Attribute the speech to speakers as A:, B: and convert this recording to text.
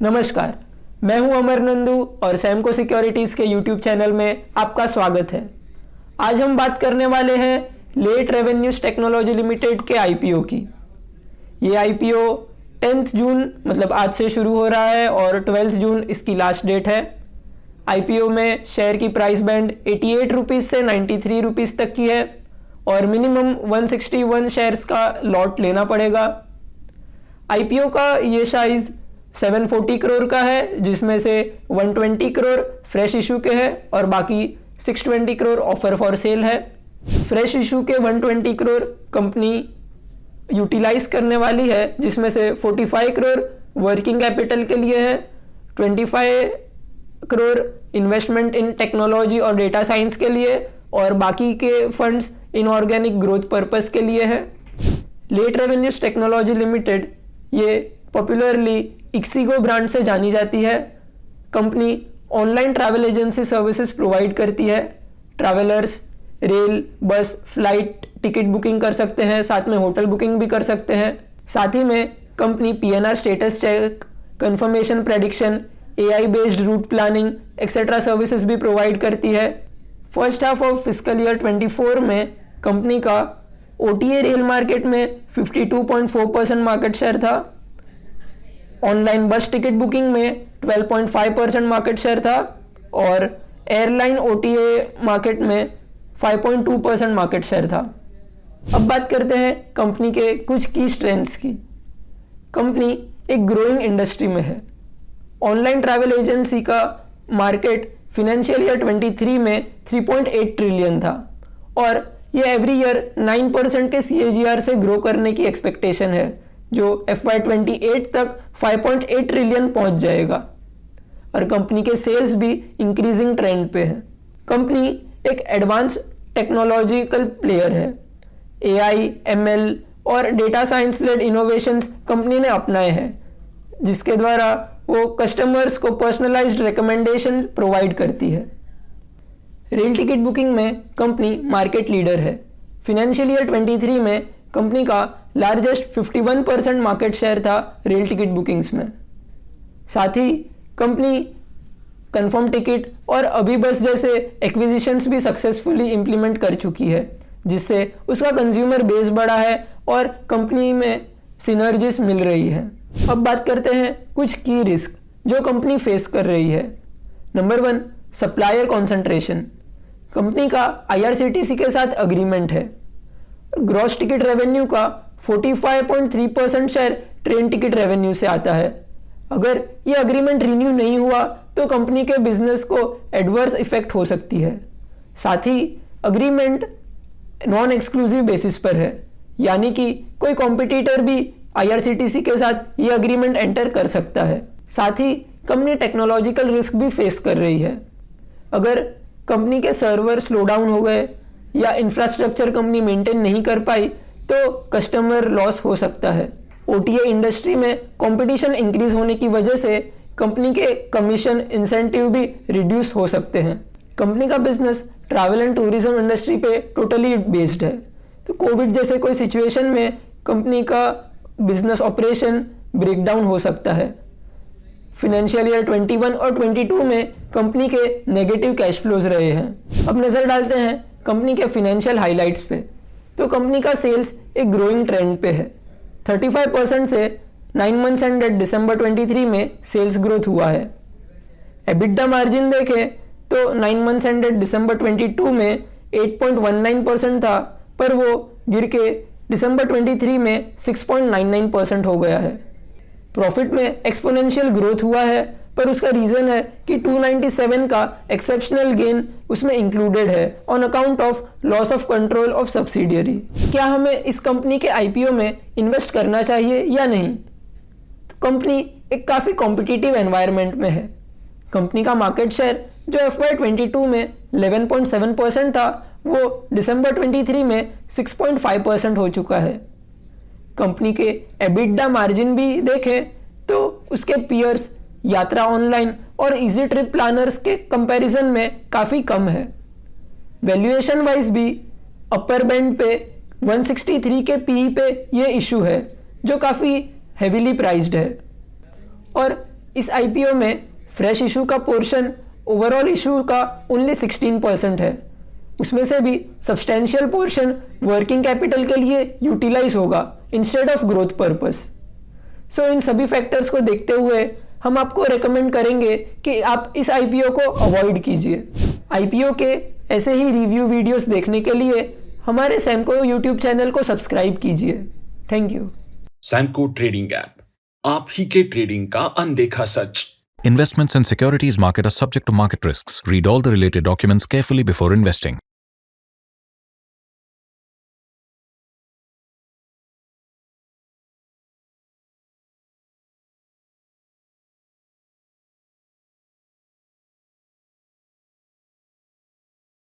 A: नमस्कार, मैं हूं अमर नंदू और सैमको सिक्योरिटीज़ के यूट्यूब चैनल में आपका स्वागत है। आज हम बात करने वाले हैं लेट रेवेन्यूज टेक्नोलॉजी लिमिटेड के आईपीओ की। ये आईपीओ 10 जून मतलब आज से शुरू हो रहा है और 12 जून इसकी लास्ट डेट है। आईपीओ में शेयर की प्राइस बैंड 88 रुपीज़ से 93 रुपीज़ तक की है और मिनिमम 161 शेयर्स का लॉट लेना पड़ेगा। आईपीओ का ये साइज 740 करोड़ का है, जिसमें से 120 करोड़ फ्रेश इशू के हैं और बाकी 620 करोड़ ऑफर फॉर सेल है। फ्रेश इशू के 120 करोड़ कंपनी यूटिलाइज करने वाली है, जिसमें से 45 करोड़ वर्किंग कैपिटल के लिए है, 25 करोड़ इन्वेस्टमेंट इन टेक्नोलॉजी और डेटा साइंस के लिए और बाकी के फंड्स इनऑर्गेनिक ग्रोथ पर्पस के लिए है। लेट रेवेन्यूज टेक्नोलॉजी लिमिटेड ये पॉपुलरली इक्सिगो ब्रांड से जानी जाती है। Company online travel agency services provide करती है। ट्रैवलर्स रेल, बस, फ्लाइट टिकट बुकिंग कर सकते हैं, साथ में होटल बुकिंग भी कर सकते हैं। साथ ही में company PNR status check, confirmation prediction, AI based route planning etcetera services भी प्रोवाइड करती है। First half of fiscal year 24 में कंपनी का ओटीए रेल मार्केट में 52.4% मार्केट शेयर था। ऑनलाइन बस टिकट बुकिंग में 12.5% मार्केट शेयर था और एयरलाइन ओटीए मार्केट में 5.2% मार्केट शेयर था। अब बात करते हैं कंपनी के कुछ की स्ट्रेंथ्स की। कंपनी एक ग्रोइंग इंडस्ट्री में है। ऑनलाइन ट्रैवल एजेंसी का मार्केट फिनेंशियल ईयर 23 में 3.8 ट्रिलियन था और ये एवरी ईयर 9% के CAGR से ग्रो करने की एक्सपेक्टेशन है, जो FY28 तक 5.8 ट्रिलियन पहुंच जाएगा और कंपनी के सेल्स भी इंक्रीजिंग ट्रेंड पे है। कंपनी एक एडवांस टेक्नोलॉजिकल प्लेयर है। AI, ML और data science led innovations company ने अपनाए हैं, जिसके द्वारा वो कस्टमर्स को पर्सनलाइज्ड रिकमेंडेशन प्रोवाइड करती है। रेल टिकट बुकिंग में कंपनी मार्केट लीडर है। फिनेंशियल ईयर 23 में कंपनी का लार्जेस्ट 51% मार्केट शेयर था रेल टिकट बुकिंग्स में। साथ ही कंपनी कंफर्म टिकट और अभी बस जैसे एक्विजिशंस भी सक्सेसफुली इंप्लीमेंट कर चुकी है, जिससे उसका कंज्यूमर बेस बढ़ा है और कंपनी में सिनर्जीज मिल रही है। अब बात करते हैं कुछ की रिस्क जो कंपनी फेस कर रही है। Number 1, supplier concentration. कंपनी का IRCTC के साथ अग्रीमेंट है। ग्रॉस टिकट रेवेन्यू का 45.3% शेयर ट्रेन टिकट रेवेन्यू से आता है। अगर ये अग्रीमेंट रिन्यू नहीं हुआ तो कंपनी के बिजनेस को एडवर्स इफेक्ट हो सकती है। साथ ही अग्रीमेंट नॉन एक्सक्लूसिव बेसिस पर है, यानी कि कोई कॉम्पिटिटर भी IRCTC के साथ ये अग्रीमेंट एंटर कर सकता है। साथ ही कंपनी टेक्नोलॉजिकल रिस्क भी फेस कर रही है। अगर कंपनी के सर्वर स्लो डाउन हो गए या इंफ्रास्ट्रक्चर कंपनी मेंटेन नहीं कर पाई तो कस्टमर लॉस हो सकता है। OTA इंडस्ट्री में कंपटीशन इंक्रीज होने की वजह से कंपनी के कमीशन इंसेंटिव भी रिड्यूस हो सकते हैं। कंपनी का business travel and tourism industry पे टोटली बेस्ड है, तो कोविड जैसे कोई सिचुएशन में कंपनी का बिजनेस ऑपरेशन ब्रेकडाउन हो सकता है। फिनेंशियल ईयर 21 और 22 में कंपनी के नेगेटिव कैश फ्लोज रहे हैं। अब नज़र डालते हैं कंपनी के फाइनेंशियल हाइलाइट्स पे। तो कंपनी का सेल्स एक ग्रोइंग ट्रेंड पे है। 35% से 9 मंथ्स एंडेड दिसंबर 23 में सेल्स ग्रोथ हुआ है। एबिटा मार्जिन देखें तो 9 मंथ्स एंडेड दिसंबर 22 में 8.19% था, पर वो गिर के दिसंबर 23 में 6.99% हो गया है। प्रॉफिट में एक्सपोनेंशियल ग्रोथ हुआ है, पर उसका रीज़न है कि 297 का एक्सेप्शनल गेन उसमें इंक्लूडेड है on account of loss of control of subsidiary. क्या हमें इस कंपनी के IPO में इन्वेस्ट करना चाहिए या नहीं? तो कंपनी एक काफ़ी कॉम्पिटिटिव एनवायरनमेंट में है। कंपनी का मार्केट शेयर जो FY22 में 11.7% था, वो दिसंबर 23 में 6.5% हो चुका है। कंपनी के एबिटा मार्जिन भी देखें तो उसके पीयर्स यात्रा ऑनलाइन और इजी ट्रिप प्लानर्स के कंपैरिजन में काफ़ी कम है। वैल्यूएशन वाइज भी अपर बैंड पे 163 के PE पे ये इशू है, जो काफ़ी हेवीली प्राइस्ड है। और इस आईपीओ में फ्रेश इशू का पोर्शन ओवरऑल इशू का ओनली 16% है। उसमें से भी सब्सटेंशियल पोर्शन वर्किंग कैपिटल के लिए यूटिलाइज होगा इंस्टेड ऑफ ग्रोथ पर्पस। सो इन सभी फैक्टर्स को देखते हुए हम आपको रेकमेंड करेंगे कि आप इस आईपीओ को अवॉइड कीजिए। आईपीओ के ऐसे ही रिव्यू वीडियोस देखने के लिए हमारे सैमको यूट्यूब चैनल को सब्सक्राइब कीजिए। Thank you.
B: Samco trading app, आप ही के ट्रेडिंग का अनदेखा सच।
C: Investments in securities market are subject to market risks. Read all the related documents carefully before investing.